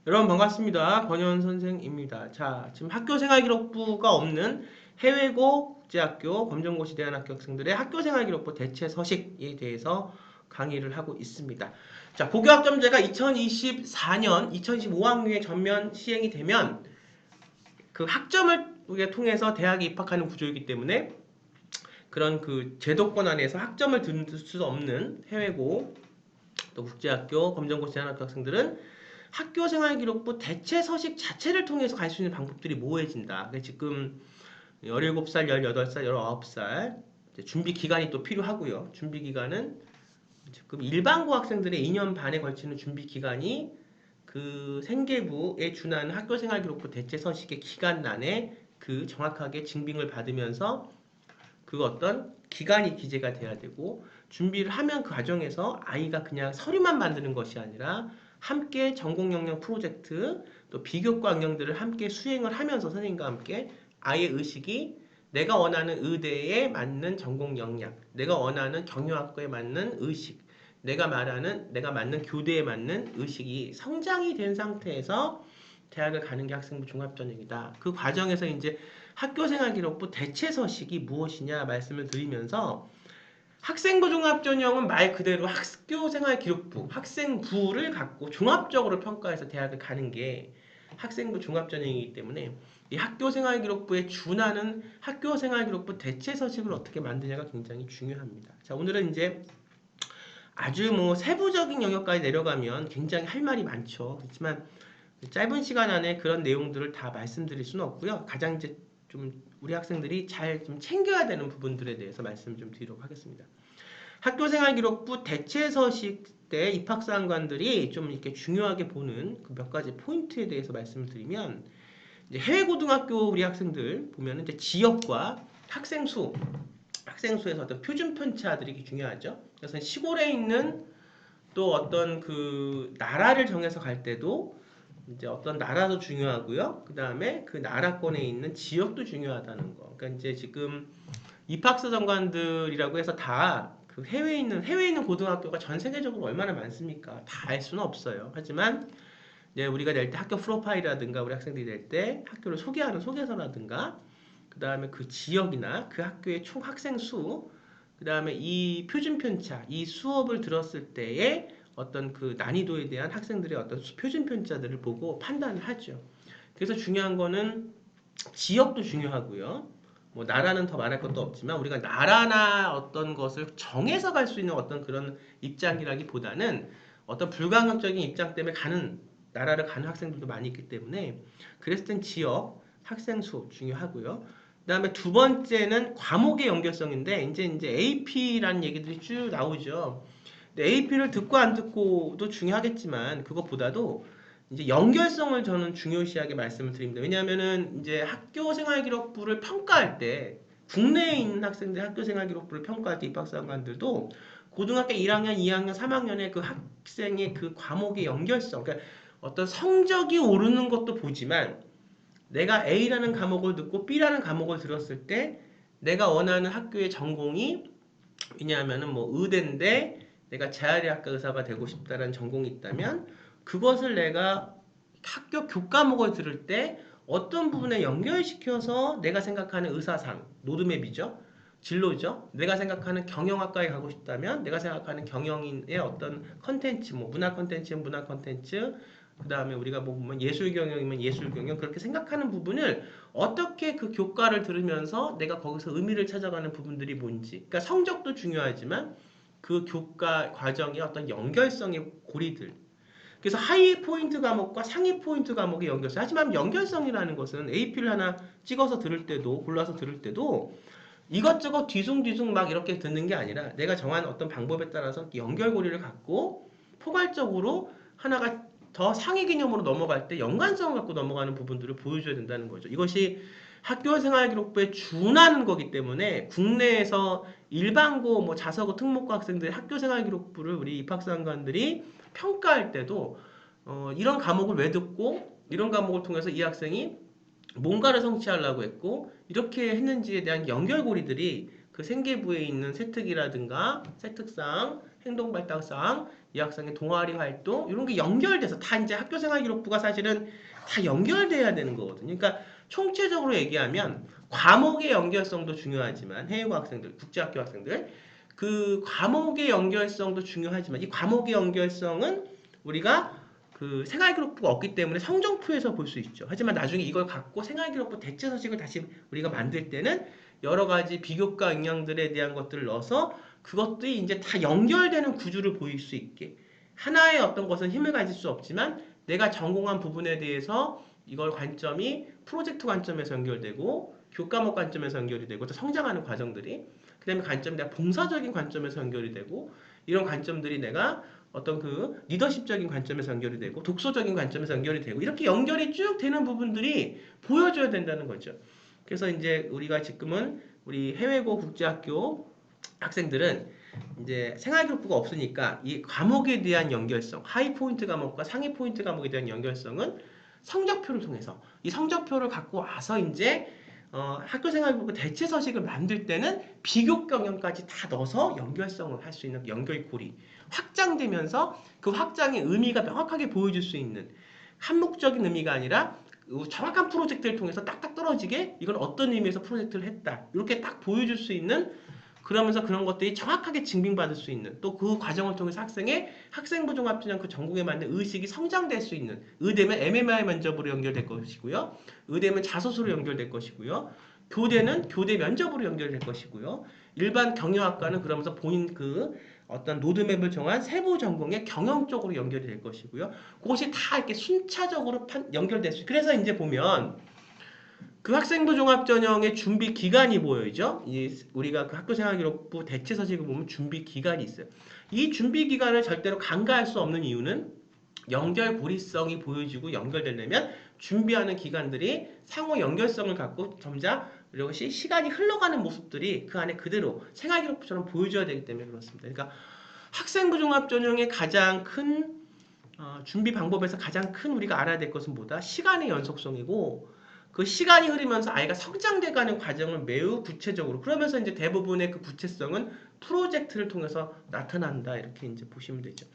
여러분 반갑습니다. 권현 선생입니다. 자, 지금 학교생활기록부가 없는 해외고 국제학교, 검정고시 대안학교 학생들의 학교생활기록부 대체 서식에 대해서 강의를 하고 있습니다. 자, 고교학점제가 2024년, 2025학년에 전면 시행이 되면 그 학점을 통해서 대학에 입학하는 구조이기 때문에 그런 그 제도권 안에서 학점을 들 수 없는 해외고 또 국제학교, 검정고시 대안학교 학생들은 학교생활기록부 대체 서식 자체를 통해서 갈 수 있는 방법들이 모호해진다. 지금 17살, 18살, 19살 준비 기간이 또 필요하고요. 준비 기간은 지금 일반고 학생들의 2년 반에 걸치는 준비 기간이 그 생계부에 준하는 학교생활기록부 대체 서식의 기간란에 그 정확하게 증빙을 받으면서 그 어떤 기간이 기재가 돼야 되고 준비를 하면 그 과정에서 아이가 그냥 서류만 만드는 것이 아니라 함께 전공 영역 프로젝트 또 비교과 학년들을 함께 수행을 하면서 선생님과 함께 아이의 의식이 내가 원하는 의대에 맞는 전공 역량, 내가 원하는 경영학과에 맞는 의식, 내가 맞는 교대에 맞는 의식이 성장이 된 상태에서 대학을 가는 게 학생부 종합전형이다. 그 과정에서 이제 학교생활기록부 대체 서식이 무엇이냐 말씀을 드리면서 학생부 종합전형은 말 그대로 학교생활기록부, 학생부를 갖고 종합적으로 평가해서 대학을 가는 게 학생부 종합전형이기 때문에 이 학교생활기록부에 준하는 학교생활기록부 대체 서식을 어떻게 만드냐가 굉장히 중요합니다. 자, 오늘은 이제 아주 뭐 세부적인 영역까지 내려가면 굉장히 할 말이 많죠. 그렇지만 짧은 시간 안에 그런 내용들을 다 말씀드릴 수는 없고요. 가장 이제 좀 우리 학생들이 잘 좀 챙겨야 되는 부분들에 대해서 말씀 좀 드리도록 하겠습니다. 학교생활기록부 대체 서식 때 입학사항관들이 좀 이렇게 중요하게 보는 그 몇 가지 포인트에 대해서 말씀을 드리면 이제 해외고등학교 우리 학생들 보면은 이제 지역과 학생수에서 어떤 표준 편차들이 중요하죠. 그래서 시골에 있는 또 어떤 그 나라를 정해서 갈 때도 이제 어떤 나라도 중요하고요. 그 다음에 그 나라권에 있는 지역도 중요하다는 거. 그러니까 이제 지금 입학사 정관들이라고 해서 다 그 해외에 있는 고등학교가 전 세계적으로 얼마나 많습니까? 다 알 수는 없어요. 하지만 이제 우리가 낼 때 학교 프로파일이라든가 우리 학생들이 낼 때 학교를 소개하는 소개서라든가 그 다음에 그 지역이나 그 학교의 총 학생 수, 그 다음에 이 표준 편차, 이 수업을 들었을 때의 어떤 그 난이도에 대한 학생들의 어떤 표준 편차들을 보고 판단을 하죠. 그래서 중요한 거는 지역도 중요하고요. 뭐 나라는 더 말할 것도 없지만 우리가 나라나 어떤 것을 정해서 갈 수 있는 어떤 그런 입장이라기보다는 어떤 불가항력적인 입장 때문에 나라를 가는 학생들도 많이 있기 때문에 그랬을 땐 지역, 학생 수 중요하고요. 그다음에 두 번째는 과목의 연결성인데 이제 AP라는 얘기들이 쭉 나오죠. AP를 듣고 안 듣고도 중요하겠지만 그것보다도 이제 연결성을 저는 중요시하게 말씀을 드립니다. 왜냐하면은 이제 학교생활기록부를 평가할 때 국내에 있는 학생들 학교생활기록부를 평가할 때 입학사관들도 고등학교 1학년, 2학년, 3학년의 그 학생의 그 과목의 연결성, 그러니까 어떤 성적이 오르는 것도 보지만 내가 A라는 과목을 듣고 B라는 과목을 들었을 때 내가 원하는 학교의 전공이 왜냐하면은 뭐 의대인데 내가 재활의학과 의사가 되고 싶다는 전공이 있다면 그것을 내가 학교 교과목을 들을 때 어떤 부분에 연결시켜서 내가 생각하는 의사상, 로드맵이죠. 진로죠. 내가 생각하는 경영학과에 가고 싶다면 내가 생각하는 경영인의 어떤 컨텐츠, 뭐 문화 컨텐츠는 문화 컨텐츠, 그 다음에 우리가 뭐 보면 예술 경영이면 예술 경영 그렇게 생각하는 부분을 어떻게 그 교과를 들으면서 내가 거기서 의미를 찾아가는 부분들이 뭔지. 그러니까 성적도 중요하지만 그 교과 과정의 어떤 연결성의 고리들. 그래서 하이 포인트 과목과 상위 포인트 과목의 연결성. 하지만 연결성이라는 것은 AP를 하나 찍어서 들을 때도 골라서 들을 때도 이것저것 뒤숭뒤숭 막 이렇게 듣는 게 아니라 내가 정한 어떤 방법에 따라서 연결고리를 갖고 포괄적으로 하나가 더 상위 개념으로 넘어갈 때 연관성을 갖고 넘어가는 부분들을 보여줘야 된다는 거죠. 이것이 학교생활기록부에 준하는 거기 때문에 국내에서 일반고, 뭐 자서고, 특목고 학생들의 학교생활기록부를 우리 입학사관들이 평가할 때도 이런 과목을 왜 듣고 이런 과목을 통해서 이 학생이 뭔가를 성취하려고 했고 이렇게 했는지에 대한 연결고리들이 그 생계부에 있는 세특이라든가 세특상 행동발달상, 이 학생의 동아리 활동 이런 게 연결돼서 다 이제 학교생활기록부가 사실은 다 연결돼야 되는 거거든요. 그러니까 총체적으로 얘기하면 과목의 연결성도 중요하지만 해외고 학생들, 국제학교 학생들 그 과목의 연결성도 중요하지만 이 과목의 연결성은 우리가 그 생활기록부가 없기 때문에 성적표에서 볼 수 있죠. 하지만 나중에 이걸 갖고 생활기록부 대체서식을 다시 우리가 만들 때는 여러 가지 비교과 영역들에 대한 것들을 넣어서 그것들이 이제 다 연결되는 구조를 보일 수 있게 하나의 어떤 것은 힘을 가질 수 없지만 내가 전공한 부분에 대해서 이걸 관점이 프로젝트 관점에서 연결되고 교과목 관점에서 연결이 되고 또 성장하는 과정들이 그 다음에 관점이 내가 봉사적인 관점에서 연결이 되고 이런 관점들이 내가 어떤 그 리더십적인 관점에서 연결이 되고 독서적인 관점에서 연결이 되고 이렇게 연결이 쭉 되는 부분들이 보여줘야 된다는 거죠. 그래서 이제 우리가 지금은 우리 해외고 국제학교 학생들은 이제 생활기록부가 없으니까 이 과목에 대한 연결성, 하이 포인트 과목과 상위 포인트 과목에 대한 연결성은 성적표를 통해서 이 성적표를 갖고 와서 이제 학교생활기록부 대체서식을 만들 때는 비교 경영까지 다 넣어서 연결성을 할 수 있는 연결고리 확장되면서 그 확장의 의미가 명확하게 보여줄 수 있는 한목적인 의미가 아니라 정확한 프로젝트를 통해서 딱딱 떨어지게 이건 어떤 의미에서 프로젝트를 했다 이렇게 딱 보여줄 수 있는 그러면서 그런 것들이 정확하게 증빙받을 수 있는 또 그 과정을 통해서 학생의 학생부 종합전형 그 전공에 맞는 의식이 성장될 수 있는 의대면 MMI 면접으로 연결될 것이고요. 의대면 자소서로 연결될 것이고요. 교대는 교대 면접으로 연결될 것이고요. 일반 경영학과는 그러면서 본인 그 어떤 로드맵을 정한 세부 전공의 경영 쪽으로 연결이 될 것이고요. 그것이 다 이렇게 순차적으로 연결될 수. 그래서 이제 보면 그 학생부 종합전형의 준비 기간이 보여요. 우리가 그 학교생활기록부 대체서식을 보면 준비 기간이 있어요. 이 준비 기간을 절대로 간과할 수 없는 이유는 연결고리성이 보여지고 연결되려면 준비하는 기간들이 상호 연결성을 갖고 점차 이것이 시간이 흘러가는 모습들이 그 안에 그대로 생활기록부처럼 보여줘야 되기 때문에 그렇습니다. 그러니까 학생부 종합전형의 가장 큰 준비 방법에서 가장 큰 우리가 알아야 될 것은 뭐다? 시간의 연속성이고 그 시간이 흐르면서 아이가 성장돼가는 과정을 매우 구체적으로 그러면서 이제 대부분의 그 구체성은 프로젝트를 통해서 나타난다 이렇게 이제 보시면 되죠.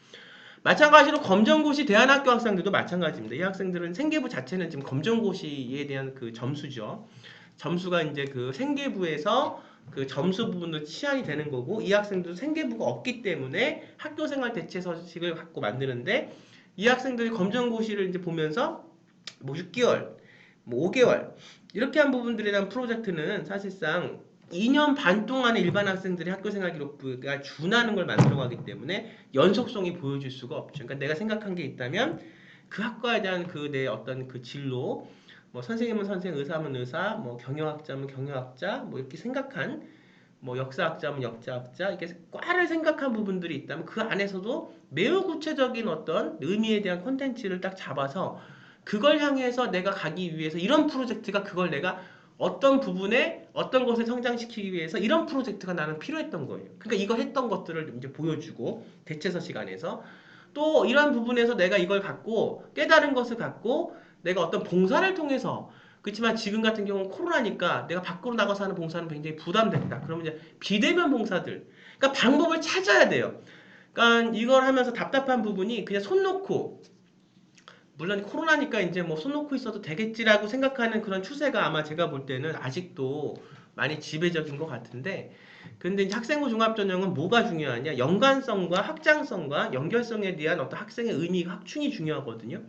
마찬가지로 검정고시 대안학교 학생들도 마찬가지입니다. 이 학생들은 생계부 자체는 지금 검정고시에 대한 그 점수죠. 점수가 이제 그 생계부에서 그 점수 부분도 치환이 되는 거고 이 학생들도 생계부가 없기 때문에 학교생활 대체서식을 갖고 만드는데 이 학생들이 검정고시를 이제 보면서 뭐 6개월, 뭐 5개월 이렇게 한 부분들에 대한 프로젝트는 사실상 2년 반 동안의 일반 학생들이 학교생활 기록부가 준하는 걸 만들어가기 때문에 연속성이 보여줄 수가 없죠. 그러니까 내가 생각한 게 있다면 그 학과에 대한 그 내 어떤 그 진로, 뭐 선생님은 선생, 의사면 의사, 뭐 경영학자면 경영학자, 뭐 이렇게 생각한 뭐 역사학자면 역사학자 이렇게 과를 생각한 부분들이 있다면 그 안에서도 매우 구체적인 어떤 의미에 대한 콘텐츠를 딱 잡아서 그걸 향해서 내가 가기 위해서 이런 프로젝트가 그걸 내가 어떤 부분에 어떤 것을 성장시키기 위해서 이런 프로젝트가 나는 필요했던 거예요. 그러니까 이거 했던 것들을 이제 보여주고 대체서 시간에서 또 이런 부분에서 내가 이걸 갖고 깨달은 것을 갖고 내가 어떤 봉사를 통해서 그렇지만 지금 같은 경우는 코로나니까 내가 밖으로 나가서 하는 봉사는 굉장히 부담됐다. 그러면 이제 비대면 봉사들. 그러니까 방법을 찾아야 돼요. 그러니까 이걸 하면서 답답한 부분이 그냥 손 놓고 물론 코로나니까 이제 뭐 손 놓고 있어도 되겠지라고 생각하는 그런 추세가 아마 제가 볼 때는 아직도 많이 지배적인 것 같은데 근데 이제 학생부 종합전형은 뭐가 중요하냐 연관성과 확장성과 연결성에 대한 어떤 학생의 의미 확충이 중요하거든요.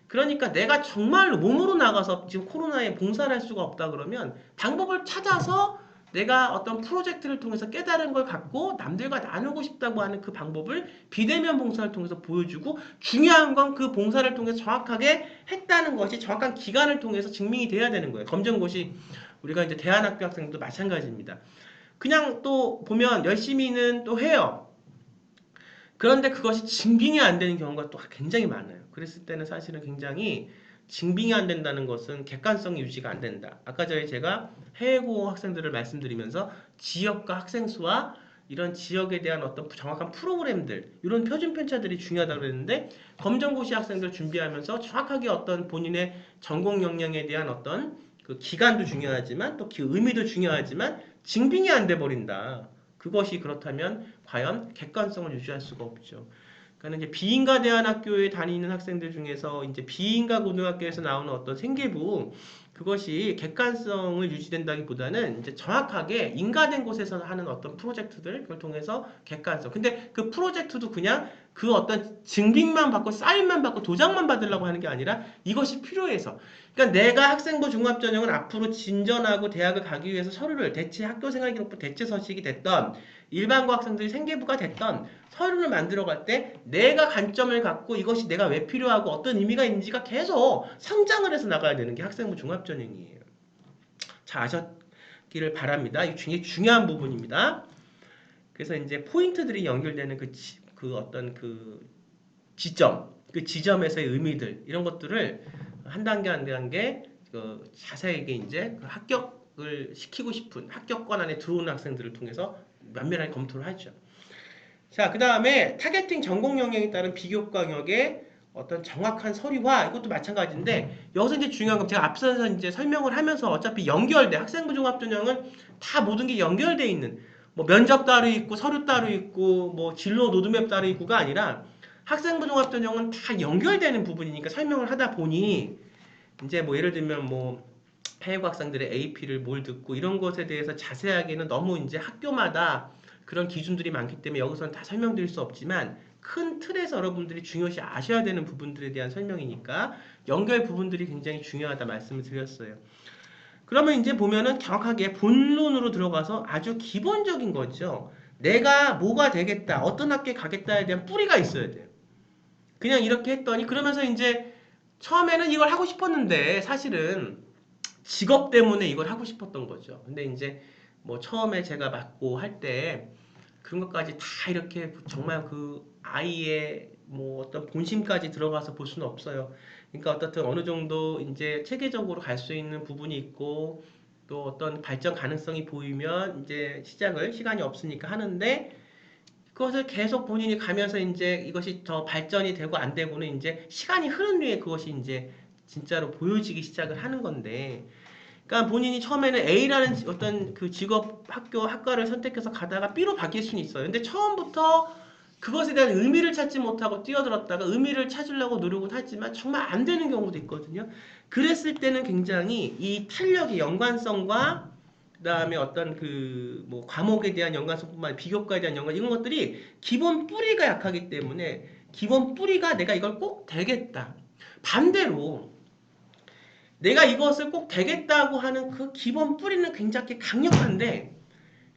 그러니까 내가 정말로 몸으로 나가서 지금 코로나에 봉사를 할 수가 없다 그러면 방법을 찾아서 내가 어떤 프로젝트를 통해서 깨달은 걸 갖고 남들과 나누고 싶다고 하는 그 방법을 비대면 봉사를 통해서 보여주고 중요한 건 그 봉사를 통해서 정확하게 했다는 것이 정확한 기간을 통해서 증명이 돼야 되는 거예요. 검정고시 우리가 이제 대안학교 학생도 마찬가지입니다. 그냥 또 보면 열심히는 또 해요. 그런데 그것이 증빙이 안 되는 경우가 또 굉장히 많아요. 그랬을 때는 사실은 굉장히 증빙이 안 된다는 것은 객관성이 유지가 안 된다. 아까 전에 제가 해외고 학생들을 말씀드리면서 지역과 학생 수와 이런 지역에 대한 어떤 정확한 프로그램들, 이런 표준 편차들이 중요하다고 그랬는데 검정고시 학생들 준비하면서 정확하게 어떤 본인의 전공 역량에 대한 어떤 그 기간도 중요하지만 또 그 의미도 중요하지만 증빙이 안 돼 버린다. 그것이 그렇다면 과연 객관성을 유지할 수가 없죠. 그러니까 이제 비인가 대안학교에 다니는 학생들 중에서 이제 비인가 고등학교에서 나오는 어떤 생계부 그것이 객관성을 유지된다기보다는 이제 정확하게 인가된 곳에서 하는 어떤 프로젝트들 그걸 통해서 객관성. 근데 그 프로젝트도 그냥 그 어떤 증빙만 받고 사인만 받고 도장만 받으려고 하는 게 아니라 이것이 필요해서. 그러니까 내가 학생부 종합전형은 앞으로 진전하고 대학을 가기 위해서 서류를 대체 학교생활기록부 대체 서식이 됐던 일반고 학생들이 생계부가 됐던 서류를 만들어갈 때 내가 관점을 갖고 이것이 내가 왜 필요하고 어떤 의미가 있는지가 계속 성장을 해서 나가야 되는 게 학생부 종합전형이에요. 잘 아셨기를 바랍니다. 이게 굉장히 중요한 부분입니다. 그래서 이제 포인트들이 연결되는 그 어떤 그 지점, 그 지점에서의 의미들 이런 것들을 한 단계 한 단계 자세하게 이제 그 합격을 시키고 싶은 합격권 안에 들어오는 학생들을 통해서 면밀하게 검토를 하죠. 자, 그 다음에 타겟팅 전공 영역에 따른 비교과 영역의 어떤 정확한 서류화 이것도 마찬가지인데 여기서 이제 중요한 건 제가 앞서서 이제 설명을 하면서 어차피 연결돼 학생부 종합전형은 다 모든 게 연결돼 있는 뭐 면접 따로 있고 서류 따로 있고 뭐 진로 로드맵 따로 있고가 아니라 학생부 종합전형은 다 연결되는 부분이니까 설명을 하다 보니 이제 뭐 예를 들면 뭐 해외고 학생들의 AP를 뭘 듣고 이런 것에 대해서 자세하게는 너무 이제 학교마다 그런 기준들이 많기 때문에 여기서는 다 설명드릴 수 없지만 큰 틀에서 여러분들이 중요시 아셔야 되는 부분들에 대한 설명이니까 연결 부분들이 굉장히 중요하다 말씀을 드렸어요. 그러면 이제 보면은 정확하게 본론으로 들어가서 아주 기본적인 거죠. 내가 뭐가 되겠다, 어떤 학교에 가겠다에 대한 뿌리가 있어야 돼요. 그냥 이렇게 했더니 그러면서 이제 처음에는 이걸 하고 싶었는데 사실은 직업 때문에 이걸 하고 싶었던 거죠. 근데 이제 뭐 처음에 제가 맡고 할 때 그런 것까지 다 이렇게 정말 그 아이의 뭐 어떤 본심까지 들어가서 볼 수는 없어요. 그러니까 어떻든 어느 정도 이제 체계적으로 갈 수 있는 부분이 있고 또 어떤 발전 가능성이 보이면 이제 시간이 없으니까 하는데 그것을 계속 본인이 가면서 이제 이것이 더 발전이 되고 안 되고는 이제 시간이 흐른 뒤에 그것이 이제 진짜로 보여지기 시작을 하는 건데 그러니까 본인이 처음에는 A라는 어떤 그 직업 학과를 선택해서 가다가 B로 바뀔 수는 있어요. 근데 처음부터 그것에 대한 의미를 찾지 못하고 뛰어들었다가 의미를 찾으려고 노력은 하지만 정말 안 되는 경우도 있거든요. 그랬을 때는 굉장히 이 탄력의 연관성과 그다음에 어떤 그 뭐 과목에 대한 연관성뿐만 아니라 비교과에 대한 연관 이런 것들이 기본 뿌리가 약하기 때문에 기본 뿌리가 내가 이걸 꼭 되겠다. 반대로 내가 이것을 꼭 되겠다고 하는 그 기본 뿌리는 굉장히 강력한데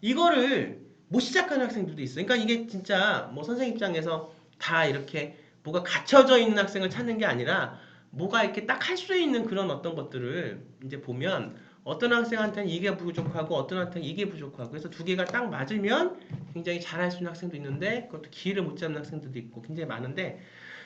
이거를 못 시작하는 학생들도 있어요. 그러니까 이게 진짜 뭐 선생님 입장에서 다 이렇게 뭐가 갖춰져 있는 학생을 찾는 게 아니라 뭐가 이렇게 딱 할 수 있는 그런 어떤 것들을 이제 보면 어떤 학생한테는 이게 부족하고 어떤 학생한테는 이게 부족하고 그래서 두 개가 딱 맞으면 굉장히 잘할 수 있는 학생도 있는데 그것도 기회를 못 잡는 학생들도 있고 굉장히 많은데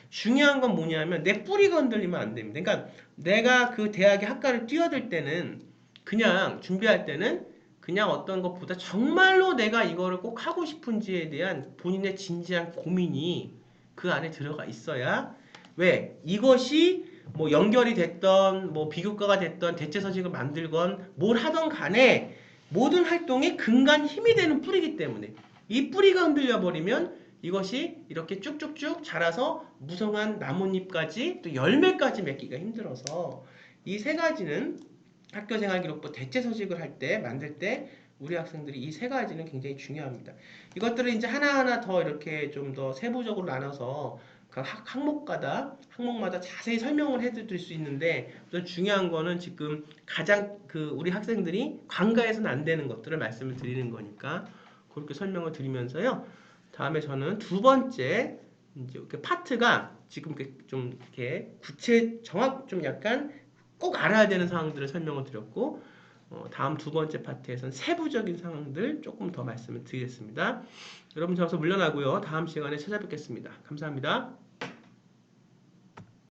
중요한 건 뭐냐면 내 뿌리가 흔들리면 안 됩니다. 그러니까 내가 그 대학의 학과를 뛰어들 때는 그냥 준비할 때는 그냥 어떤 것보다 정말로 내가 이거를 꼭 하고 싶은지에 대한 본인의 진지한 고민이 그 안에 들어가 있어야 왜 이것이 뭐 연결이 됐던 뭐 비교과가 됐던 대체 서식을 만들건 뭘 하던 간에 모든 활동의 근간 힘이 되는 뿌리이기 때문에 이 뿌리가 흔들려 버리면 이것이 이렇게 쭉쭉쭉 자라서 무성한 나뭇잎까지 또 열매까지 맺기가 힘들어서 이 세 가지는 학교생활기록부 대체 서식을 할 때 만들 때 우리 학생들이 이 세 가지는 굉장히 중요합니다. 이것들을 이제 하나하나 더 이렇게 좀 더 세부적으로 나눠서 각 항목마다 자세히 설명을 해드릴 수 있는데 우선 중요한 거는 지금 가장 그 우리 학생들이 관가해서는 안 되는 것들을 말씀을 드리는 거니까 그렇게 설명을 드리면서요. 다음에 저는 두 번째 이제 이렇게 파트가 지금 좀 이렇게 좀 약간 꼭 알아야 되는 상황들을 설명을 드렸고 다음 두 번째 파트에서는 세부적인 상황들 조금 더 말씀을 드리겠습니다. 여러분 저기서 물러나고요. 다음 시간에 찾아뵙겠습니다. 감사합니다.